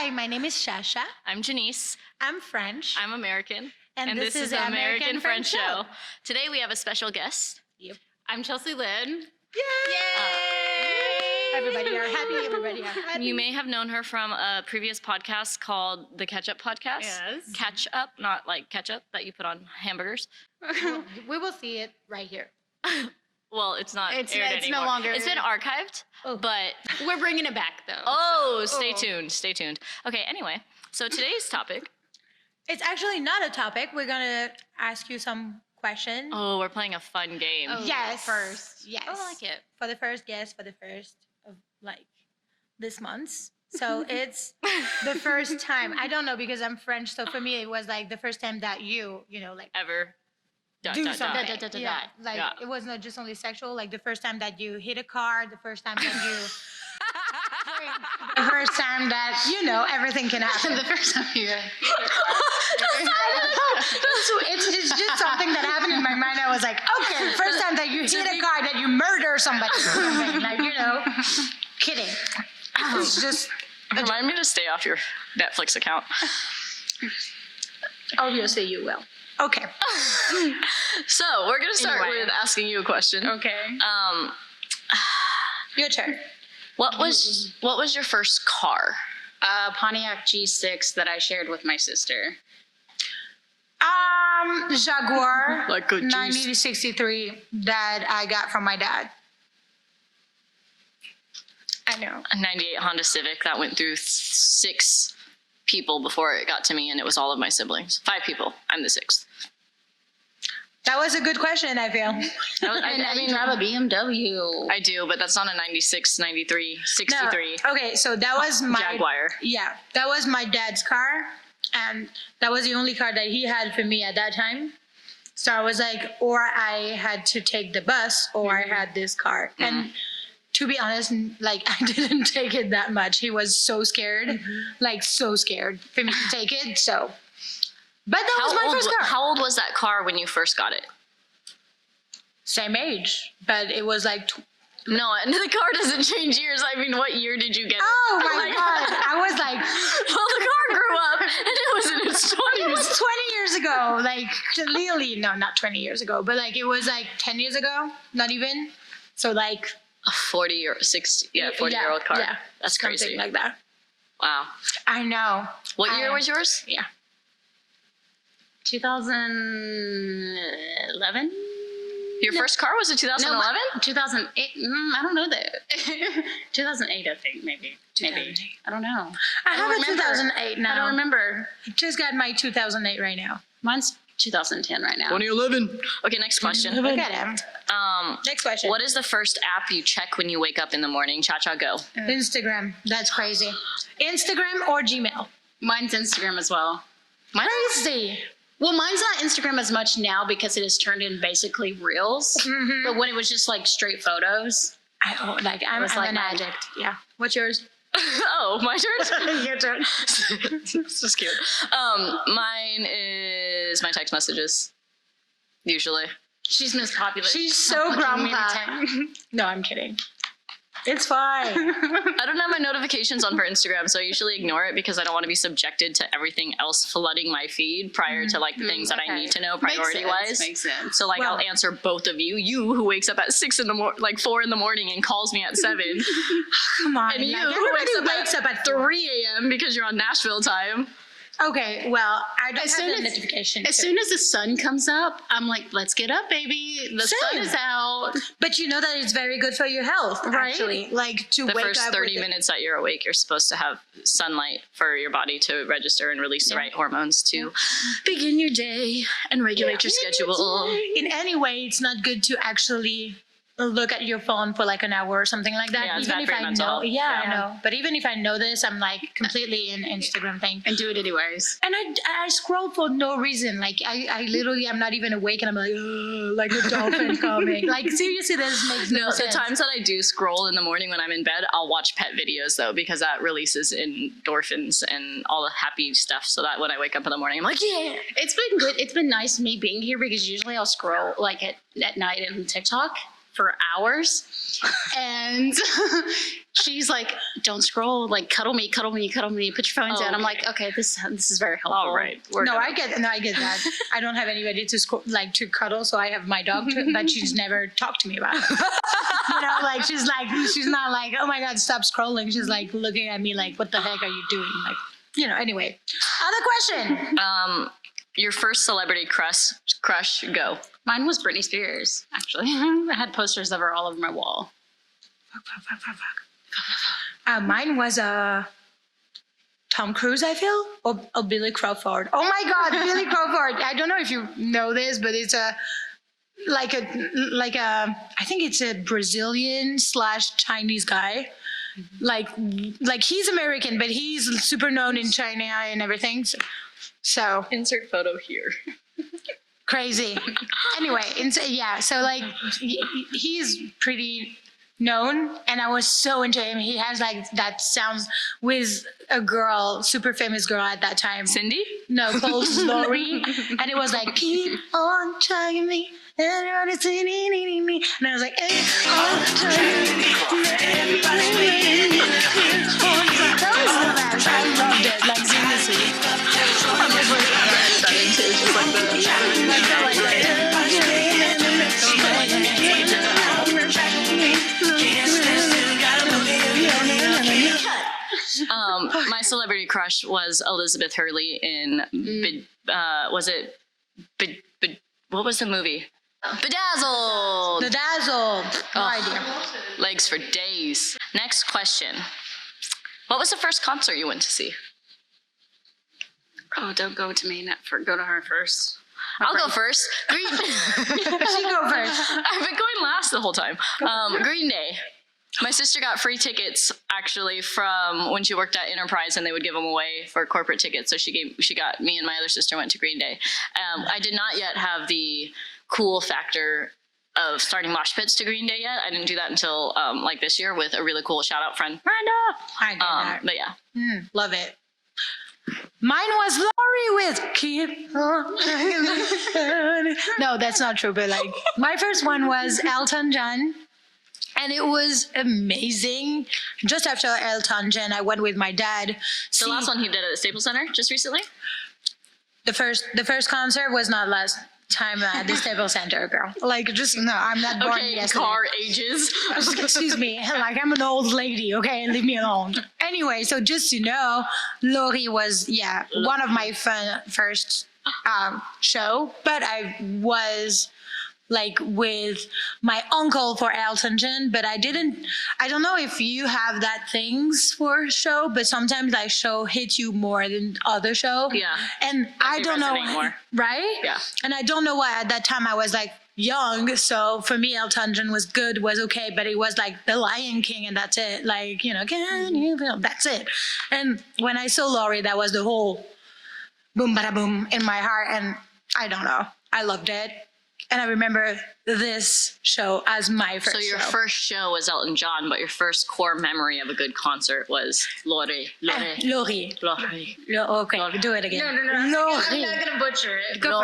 Hi, my name is Shasha. I'm Janice. I'm French. I'm American. And this is the American French Show. Today we have a special guest. Yep. I'm Chelsea Lynn. Yay! Everybody are happy. Everybody are happy. You may have known her from a previous podcast called the Catch Up Podcast. Yes. Catch Up, not like ketchup that you put on hamburgers. We will see it right here. Well, it's not It's aired no anymore. longer- It's been archived, Oh. but We're bringing it back though. stay tuned. Stay tuned. Okay, anyway, so today's topic. It's actually not a topic. We're gonna ask you some questions. Oh, we're playing a fun game. Oh, Yes. first. Yes. Oh, I like it. For the first guest, for the first of like this month. So it's the first time. I don't know because I'm French. So for me, it was like the first time that you know, like Ever. Dot, do dot, dot. something. Yeah. Like Yeah. it was not just only sexual. Like the first time that you hit a car, the first time that you, the first time that everything can happen. The first time you It's just something that happened in my mind. I was like, okay, first time that you hit a car, that you murder somebody or something. Like, kidding. It's just, Remind me to stay off your Netflix account. obviously you will. Okay. So we're gonna start Anyway. with asking you a question. Okay. Your turn. What was your first car? Pontiac G6 that I shared with my sister. Jaguar Like good juice. 9063 that I got from my dad. I know. A 98 Honda Civic that went through 6 people before it got to me, and it was all of my siblings. 5 people. I'm the 6th. That was a good question, I feel. I mean, drive a BMW. I do, but that's not a 96, 93, 63 No. Okay, so that was my Jaguar. Yeah, that was my dad's car, and that was the only car that he had for me at that time. So I was like, or I had to take the bus, or I had this car. And to be honest, like I didn't take it that much. He was so scared, like so scared for me to take it. So, but that was my first car. How old was that car when you first got it? Same age, but it was like. No, and the car doesn't change years. I mean, what year did you get it? Oh my god! I was like, Well, the car grew up, and it was in its 20s. it was 20 years ago. Like really, no, not 20 years ago, but like it was like 10 years ago, not even. So like A 40 or 60, 40-year-old car. Yeah, That's something crazy. like that. Wow. I know. What year I- was yours? Yeah. 2011? Your first car was a 2011? 2008. I don't know that. 2008, I think, maybe. 2008. I don't know. I have a don't remember. 2008 now. I don't remember. I just got my 2008 right now. Mine's 2010 right now. 2011. Okay, next question. Look at him. Next question. What is the first app you check when you wake up in the morning? Cha-cha, go. Instagram. That's crazy. Instagram or Gmail. Mine's Instagram as well. Crazy. Well, mine's not Instagram as much now because it has turned in basically reels. But when it was just like straight photos. I'm was like an my- addict. Yeah. What's yours? Oh, my turn? Your turn. This is cute. Mine is my text messages. Usually. She's most popular. She's so Fucking grandpa. No, I'm kidding. It's fine. I don't have my notifications on for Instagram, so I usually ignore it because I don't want to be subjected to everything else flooding my feed prior to like the things that I need to know priority wise. Makes sense. So like Well- I'll answer both of you. You who wakes up at 6 in the morning, like 4 in the morning, and calls me at 7, Come on. and you like, who everybody wakes up at 3 a.m. because you're on Nashville time. Okay, well, I don't As have soon the as- notification. As soon as the sun comes up, I'm like, let's get up, baby. The sun Same. is out. But you know that it's very good for your health, Right? actually. Like to The wake first up 30 with minutes that you're awake, you're supposed to have sunlight for your body to register and release the right hormones to begin your day and regulate your schedule. In any way, it's not good to actually look at your phone for like an hour or something like that. Yeah, it's even bad if for your I mental know, health. yeah, I Yeah. know. But even if I know this, I'm like completely in Instagram thing. And do it anyways. And I scroll for no reason. Like I literally am not even awake, and I'm like, "Ugh," like a dolphin coming. Like seriously, this makes no No, the sense. times that I do scroll in the morning when I'm in bed, I'll watch pet videos though, because that releases endorphins and all the happy stuff. So that when I wake up in the morning, I'm like, yeah. It's been good. It's been nice me being here because usually I'll scroll like at night in TikTok for hours. And she's like, don't scroll, like cuddle me, put your phones down. I'm like, okay, this is very helpful. All right. I get that. I don't have anybody to cuddle, so I have my dog that she's never talked to me about. Like she's not like, oh my God, stop scrolling. She's like looking at me like, what the heck are you doing? Like, anyway. Other question. Your first celebrity crush, go. Mine was Britney Spears, actually. I had posters of her all over my wall. Mine was Tom Cruise, I feel, or Billy Crawford. Oh my God, Billy Crawford! I don't know if you know this, but it's I think it's a Brazilian/Chinese guy. Like he's American, but he's super known in China and everything. So Insert photo here. crazy. Anyway, so like he's pretty known, and I was so into him. He has like that sounds with a girl, super famous girl at that time. Cindy? No, called Lori, and it was like keep on trying me. And I was like, hey, on trying me. That was the best. I loved it. Like seriously. My celebrity crush was Elizabeth Hurley in what was the movie? Bedazzled. The Dazzle. No idea. Legs for days. Next question. What was the first concert you went to see? Oh, don't go to me. Go to her first. I'll go first. She go first. I've been going last the whole time. Green Day. My sister got free tickets actually from when she worked at Enterprise, and they would give them away for corporate tickets. So she got me and my other sister went to Green Day. I did not yet have the cool factor of starting mosh pits to Green Day yet. I didn't do that until like this year with a really cool shout out friend, Miranda. I get that. But yeah. Love it. Mine was Lori with Keep On. No, that's not true. But like my first one was Elton John. And it was amazing. Just after Elton John, I went with my dad. The last one he did at the Staples Center just recently? The first concert was not last time at the Staples Center, girl. Like, just, no, I'm not born Okay, yesterday. car ages. Excuse me. Like, I'm an old lady, okay? Leave me alone. Anyway, so just to know, Lori was, one of my first show. But I was like with my uncle for Elton John, but I don't know if you have that things for a show, but sometimes like show hits you more than other show. Yeah. And I don't know, more. right? Yeah. And I don't know why at that time I was like young, so for me Elton John was okay, but it was like The Lion King and that's it. Like, can you feel, that's it. And when I saw Lori, that was the whole boom bada boom in my heart, and I don't know, I loved it. And I remember this show as my first show. So your first show was Elton John, but your first core memory of a good concert was Lori. Lori. Okay, do it again. No. Lori. I'm not going to butcher it. Go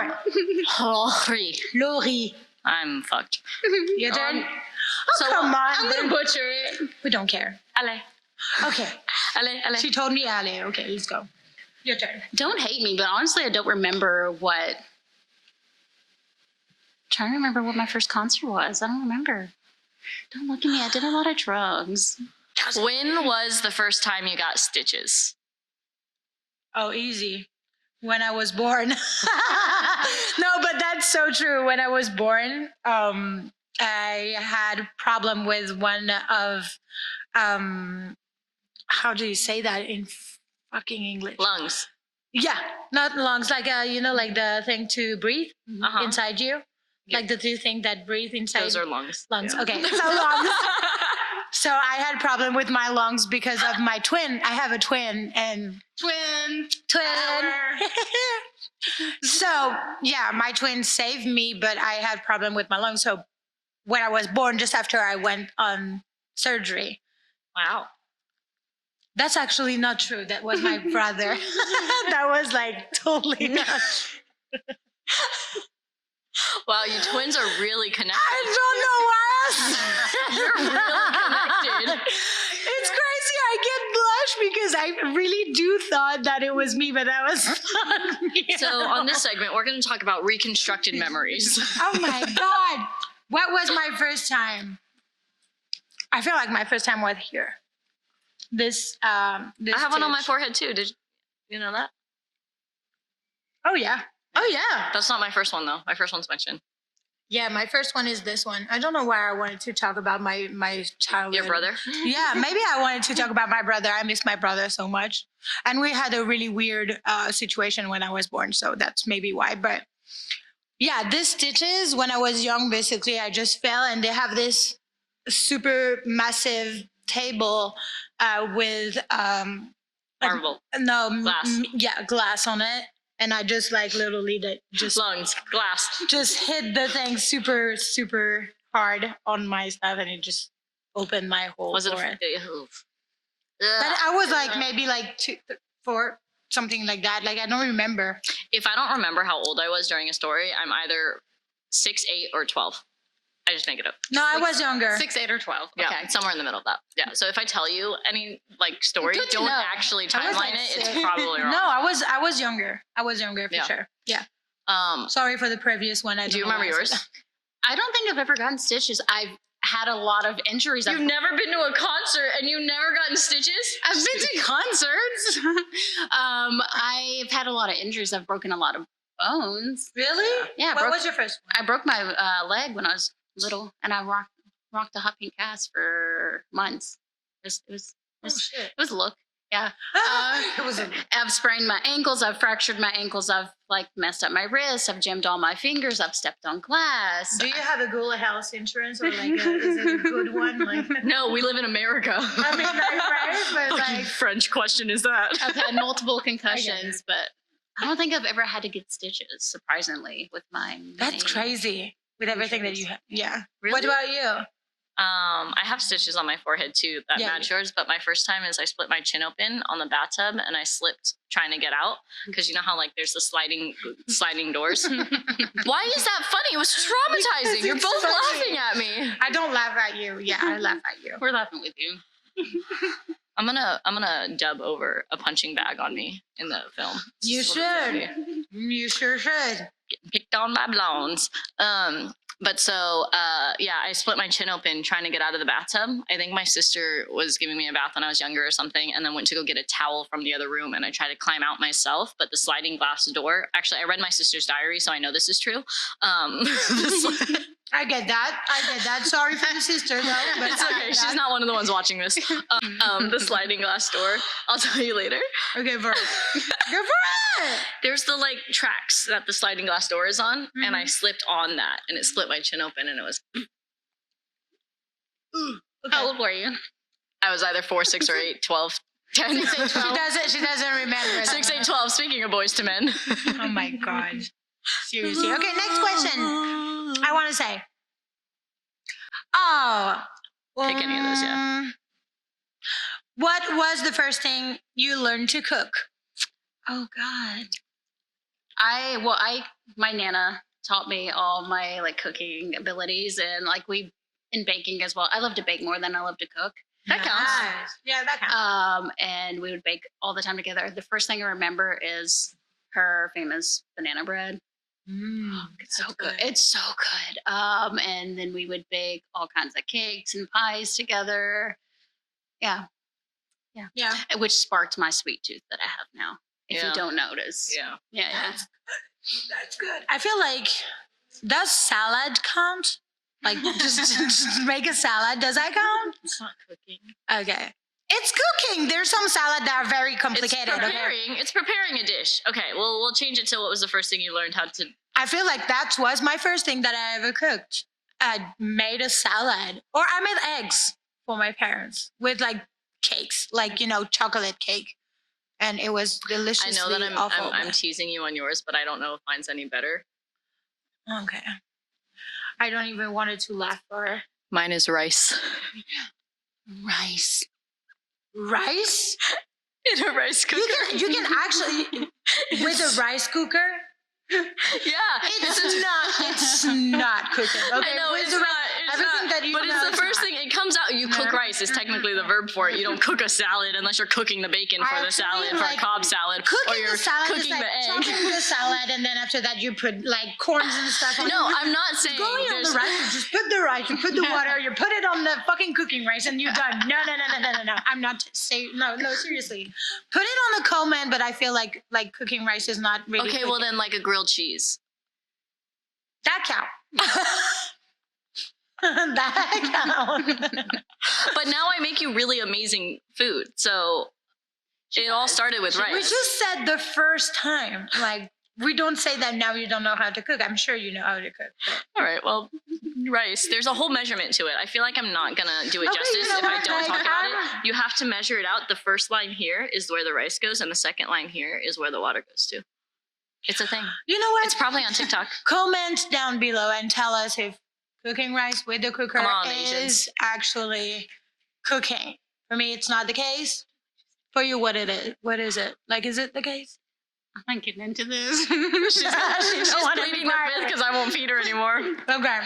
for it. Lori. Lori. I'm fucked. Your turn? So Come on. I'm going to butcher it. We don't care. Ale. Okay. Ale. She told me Ale. Okay, let's go. Your turn. Don't hate me, but honestly, I don't remember what... Trying to remember what my first concert was. I don't remember. Don't look at me. I did a lot of drugs. When was the first time you got stitches? Oh, easy. When I was born. No, but that's so true. When I was born, I had problem with one of, how do you say that in fucking English? Lungs. Yeah, not lungs, like, like the thing to breathe Uh-huh. inside you. Yeah. Like the two things that breathe inside. Those are lungs. Lungs. Yeah. Okay, so lungs. So I had problem with my lungs because of my twin. I have a twin and Twin. So yeah, my twin saved me, but I had problem with my lungs. So when I was born, just after I went on surgery. Wow. That's actually not true. That was my brother. That was like totally not true. Wow, you twins are really connected. I don't know why. You're really connected. It's crazy. I get blush because I really do thought that it was me, but that was not me. So on this segment, we're going to talk about reconstructed memories. Oh my God. What was my first time? I feel like my first time was here. This I have one on my stitch. forehead too. Did you know that? Oh yeah. Oh yeah. That's not my first one though. My first one's my chin. Yeah, my first one is this one. I don't know why I wanted to talk about my childhood. Your brother? Yeah, maybe I wanted to talk about my brother. I miss my brother so much. And we had a really weird situation when I was born, so that's maybe why. But yeah, these stitches, when I was young, basically, I just fell, and they have this super massive table with Marble. no Glass. glass on it, and I just like literally just Lungs. Glass. hit the thing super hard on my stuff, and it just opened my whole Was it forehead. Oof. But I was like maybe like 2, 4, something like that. Like I don't remember. If I don't remember how old I was during a story, I'm either 6, 8, or 12. I just make it up. No, I was younger. 6, 8, or 12. Yeah, Okay. somewhere in the middle of that. Yeah. So if I tell you any like story, Good to don't know. actually I was, timeline like, it. It's 6. probably wrong. No, I was younger. I was younger for Yeah. sure. Yeah. Um, Sorry for the previous one. do you remember yours? I don't think I've ever gotten stitches. I've had a lot of injuries. You've never been to a concert and you've never gotten stitches? I've been to concerts. I've had a lot of injuries. I've broken a lot of bones. Really? Yeah, What broke- was your first one? I broke my leg when I was little, and I rocked a hot pink cast for months. It was a look. Yeah. It was a I've sprained my ankles. I've fractured my ankles. I've like messed up my wrists. I've jammed all my fingers. I've stepped on glass. Do you have a Gula Health insurance, or like is it a good one? Like, No, we live in America. I mean, like, right? But Fucking like, French question is that? I've had multiple concussions, but I don't think I've ever had to get stitches. Surprisingly, with my that's crazy with everything that you have. Yeah. What Really? about you? I have stitches on my forehead too that Yeah. match yours, but my first time is I split my chin open on the bathtub and I slipped trying to get out because you know how like there's the sliding doors. Why is that funny? It was traumatizing. Because You're it's both funny. laughing at me. I don't laugh at you. Yeah, I laugh at you. We're laughing with you. I'm gonna dub over a punching bag on me in the film. You It's a little should. creepy. You sure should. Picked on my blondes. But so yeah, I split my chin open trying to get out of the bathtub. I think my sister was giving me a bath when I was younger or something, and then went to go get a towel from the other room, and I tried to climb out myself, but the sliding glass door. Actually, I read my sister's diary, so I know this is true. I get that. Sorry for the sister, though. But It's okay. She's not one of the ones watching this. The sliding glass door. I'll tell you later. Okay, for it. Good for it. There's the like tracks that the sliding glass door is on, and I slipped on that, and it split my chin open, and it was. How old were you? I was either 4, 6, or 8, 12, 10. 6, 8, 12. She doesn't remember. 6, 8, 12. Speaking of boys to men. Oh my god. Seriously. Okay, next question. I want to say. Oh. Pick any of those, yeah. What was the first thing you learned to cook? Oh God. My Nana taught me all my like cooking abilities and like in baking as well. I love to bake more than I love to cook. That counts. Nice. Yeah, that counts. And we would bake all the time together. The first thing I remember is her famous banana bread. It's so good. It's so good. And then we would bake all kinds of cakes and pies together. Yeah. Yeah. Which sparked my sweet tooth that I have now. If Yeah. you don't notice. Yeah. Yeah. That's good. I feel like, does salad count? Like, just make a salad. Does that count? It's not cooking. Okay. It's cooking. There's some salad that are very complicated. Okay? It's preparing a dish. Okay, well, we'll change it to what was the first thing you learned how to. I feel like that was my first thing that I ever cooked. I made a salad, or I made eggs for my parents with like cakes, like chocolate cake, and it was I deliciously know that awful. I'm teasing you on yours, but I don't know if mine's any better. Okay. I don't even want it to laugh for Mine is rice. Rice. rice. In a rice cooker. You can actually with a rice cooker. Yeah, It's not cooking. Okay, I know with it's the not. right- It's everything not. that you But know it's the is first not. thing. It comes out. You cook rice is technically the verb for it. You don't cook a salad unless you're cooking the bacon for the Actually, salad, for a like, Cobb salad, or Cooking you're the salad is cooking like the egg. chopping the salad, and then after that you put like corns and stuff. On No, it. I'm not saying Going on there's. the rice, you just put the rice, you put the water, you put it on the fucking cooking rice, and you're done. No. I'm not saying no, seriousSeriously. Put it on the coleman, but I feel like cooking rice is not really. Okay, well cooking. then like a grilled cheese. That count. That count. But now I make you really amazing food. So it all started with rice. We just said the first time, like. We don't say that now you don't know how to cook. I'm sure you know how to cook. But. All right, well, rice. There's a whole measurement to it. I feel like I'm not gonna do it Okay, justice you know if I what, don't like, talk about I'm- it. You have to measure it out. The first line here is where the rice goes, and the second line here is where the water goes to. It's a thing. You know what? It's probably on TikTok. Comment down below and tell us if cooking rice with the cooker Come on, is Asians. actually cooking. For me, it's not the case. For you, what it is? What is it? Like, is it the case? I'm not getting into this. She's don't wanna be pleading the part of fifth it. because I won't feed her anymore. Okay.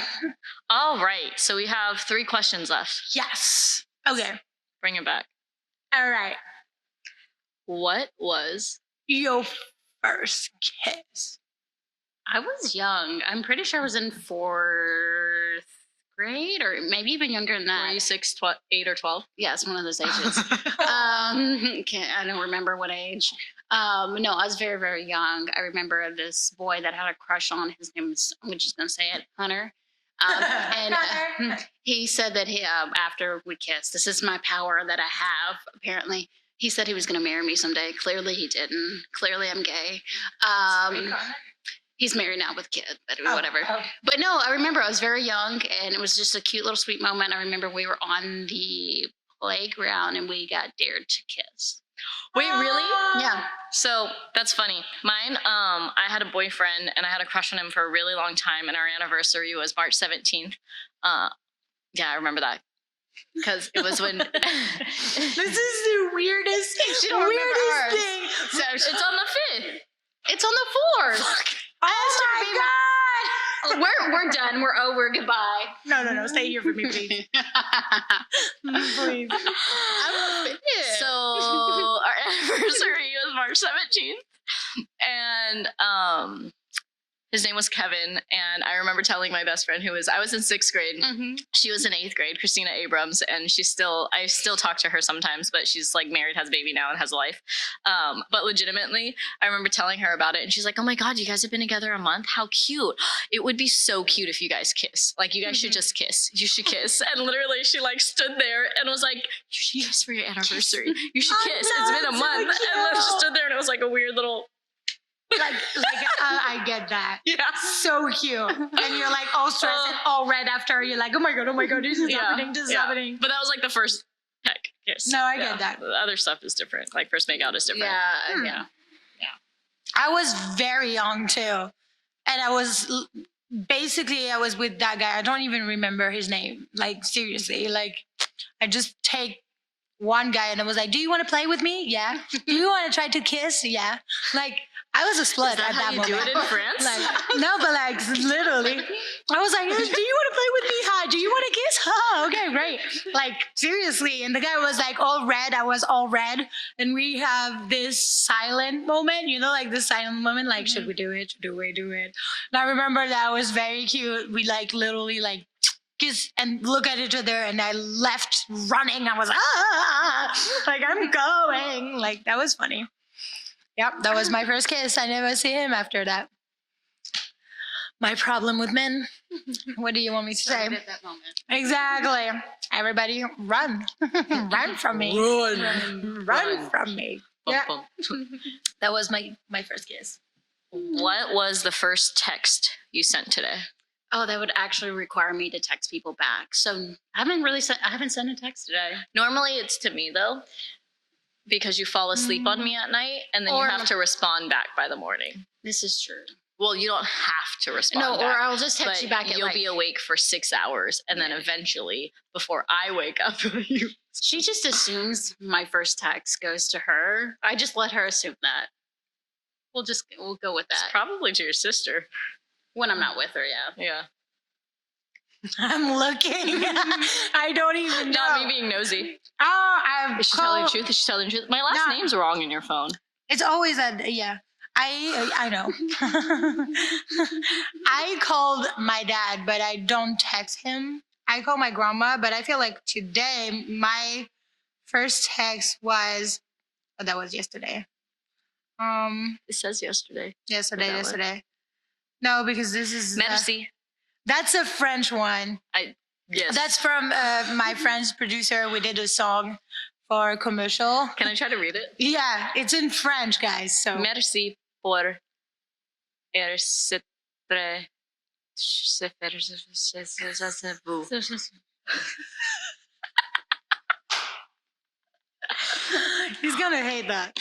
All right, so we have 3 questions left. Yes. Okay. Bring it back. All right. What was Your first kiss. I was young. I'm pretty sure I was in 4th grade or maybe even younger than that. 3, 6, 8, or 12? Yes, one of those ages. I don't remember what age. No, I was very, very young. I remember this boy that had a crush on. His name was, I'm just going to say it, Hunter. And Hunter. he said that he, after we kissed, this is my power that I have, apparently. He said he was going to marry me someday. Clearly he didn't. Clearly I'm gay. He's married now with kids, but whatever. Oh. But no, I remember I was very young and it was just a cute little sweet moment. I remember we were on the playground and we got dared to kiss. Wait, really? Yeah. So that's funny. Mine, I had a boyfriend and I had a crush on him for a really long time, and our anniversary was March 17th. Yeah, I remember that. Because it was when This is the weirdest, She don't remember ours. thing. So it's on the 5th. it's on the 4th. Oh my God. We're done. We're over. Goodbye. No. Stay here for me, please. Please. So our anniversary was March 17th, and his name was Kevin. And I remember telling my best friend, I was in 6th grade. Mm-hmm. She was in 8th grade, Christina Abrams, and I still talk to her sometimes, but she's like married, has a baby now, and has a life. But legitimately, I remember telling her about it, and she's like, "Oh my God, you guys have been together a month? How cute! It would be so cute if you guys kiss. Like, you guys should just kiss. You should kiss." And literally, she like stood there and was like, "You should kiss for your anniversary. You should Oh, kiss. no, It's been a it's so month." And then she cute. stood there, and it was like a weird little, I get that. yeah. So cute. And you're like all stressed and all red after. You're like, oh my God, this is happening, this is happening. But that was like the first heck kiss. No, I get that. The other stuff is different. Like first make out is different. Yeah. Hmm. Yeah. I was very young too. And I was with that guy. I don't even remember his name. Like, seriously. Like, I just take one guy and I was like, do you want to play with me? Yeah. Do you want to try to kiss? Yeah. Like, I was a slut Is that at how that you moment. do it in France? Like, no, but like literally, I was like, "Do you want to play with me? Hi, do you want to kiss? Oh, okay, great." Like, seriously, and the guy was like all red. I was all red, and we have this silent moment. You know, like this silent moment. Like, should we do it? Should we do it? And I remember that was very cute. We like literally like kiss and look at each other, and I left running. I was like, I'm going. Like, that was funny. Yep, that was my first kiss. I never see him after that. My problem with men. What do you want me to say? Started at that moment. Exactly. Everybody run. Run from me. Run from me. Yeah. That was my first kiss. What was the first text you sent today? Oh, that would actually require me to text people back. So I haven't sent a text today. Normally it's to me though, because you fall asleep on me at night and then Or- you have to respond back by the morning. This is true. Well, you don't have to respond No, or back, I'll just text but you back at you'll like. be awake for 6 hours, and then eventually, before I wake up, you. She just assumes my first text goes to her. I just let her assume that. We'll go with It's that. probably to your sister. When I'm not with her, yeah. Yeah. I'm looking. I don't even know. Not me being nosy. Oh, I've Is she telling the called- truth? Is she telling the truth? My last No. name's wrong in your phone. It's always a yeah. I know. I called my dad, but I don't text him. I call my grandma, but I feel like today my first text was that was yesterday. It says yesterday. Yesterday. No, because this is Merci. that's a French one. Yes. That's from my French producer. We did a song for a commercial. Can I try to read it? Yeah, it's in French, guys. So Merci por être vous. he's gonna hate that.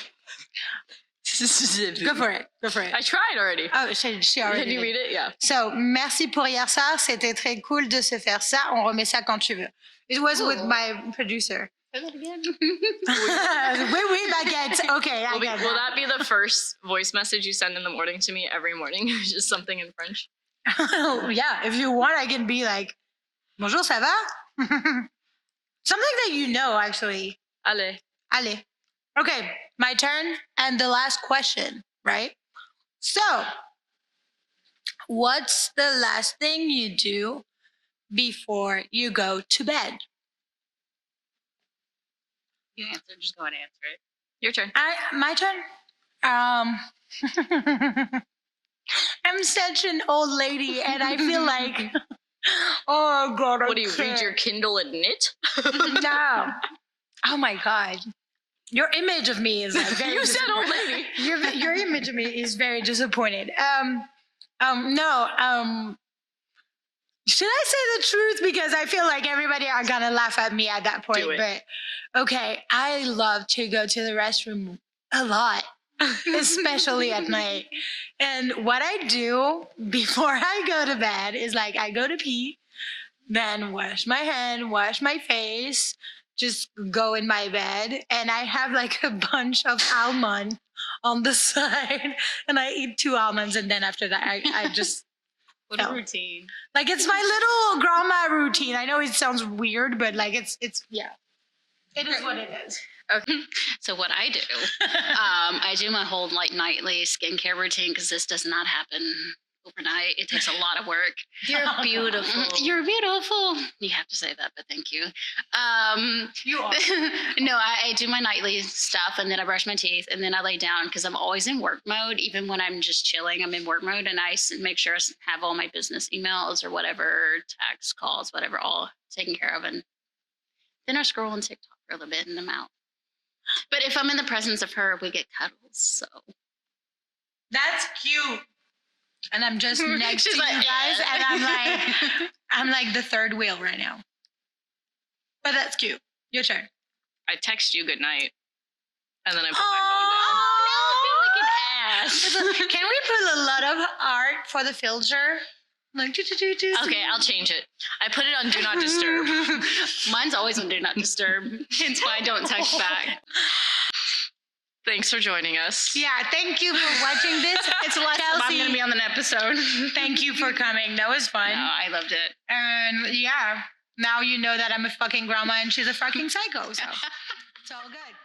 Go for it. Go for it. I tried already. Oh, she already Can you did. read it? Yeah. So, merci pour hier soir. C'était très cool de se faire ça. On remet ça quand tu veux. It was with my producer. Say that again. Oui, baguette. Okay, I get Will that. that be the first voice message you send in the morning to me every morning? Just something in French. Yeah, if you want, I can be like, bonjour, ça va? Something that you know, actually. Allez. Allez. Okay, my turn. And the last question, right? So, what's the last thing you do before you go to bed? You answer. Just go ahead and answer it. Your turn. My turn. I'm such an old lady, and I feel like, oh God, What do you read your Kindle and knit? No. Oh my God. Your image of me is like very You said old lady. your image of me is very disappointed. No. Should I say the truth? Because I feel like everybody are gonna laugh at me at that point. Do it. But okay, I love to go to the restroom a lot, especially at night. And what I do before I go to bed is like I go to pee, then wash my hand, wash my face, just go in my bed, and I have like a bunch of almond on the side, and I eat 2 almonds, and then after that, I just What No. a routine. like it's my little grandma routine. I know it sounds weird, but like it's yeah, it is what it is. Okay. So what I do, I do my whole like nightly skincare routine because this does not happen overnight. It takes a lot of work. You're beautiful. You're beautiful. You have to say that, but thank you. You are. No, I do my nightly stuff and then I brush my teeth and then I lay down because I'm always in work mode. Even when I'm just chilling, I'm in work mode and I make sure I have all my business emails or whatever, text calls, whatever, all taken care of. And then I scroll on TikTok for a little bit and I'm out. But if I'm in the presence of her, we get cuddles. So That's cute. And I'm just next to She's you like, guys, and I'm like the third wheel right now. But that's cute. Your turn. I text you good night, and then I put ass. Can we put a lot of art for the filter? Like, Okay, I'll change it. I put it on Do Not Disturb. Mine's always on Do Not Disturb. Hence why I don't text back. Thanks for joining us. Yeah, thank you for watching this. It's less if I'm going to be on an episode. Thank you for coming. That was fun. No, I loved it. And yeah, now you know that I'm a fucking grandma and she's a fucking psycho. So it's all good.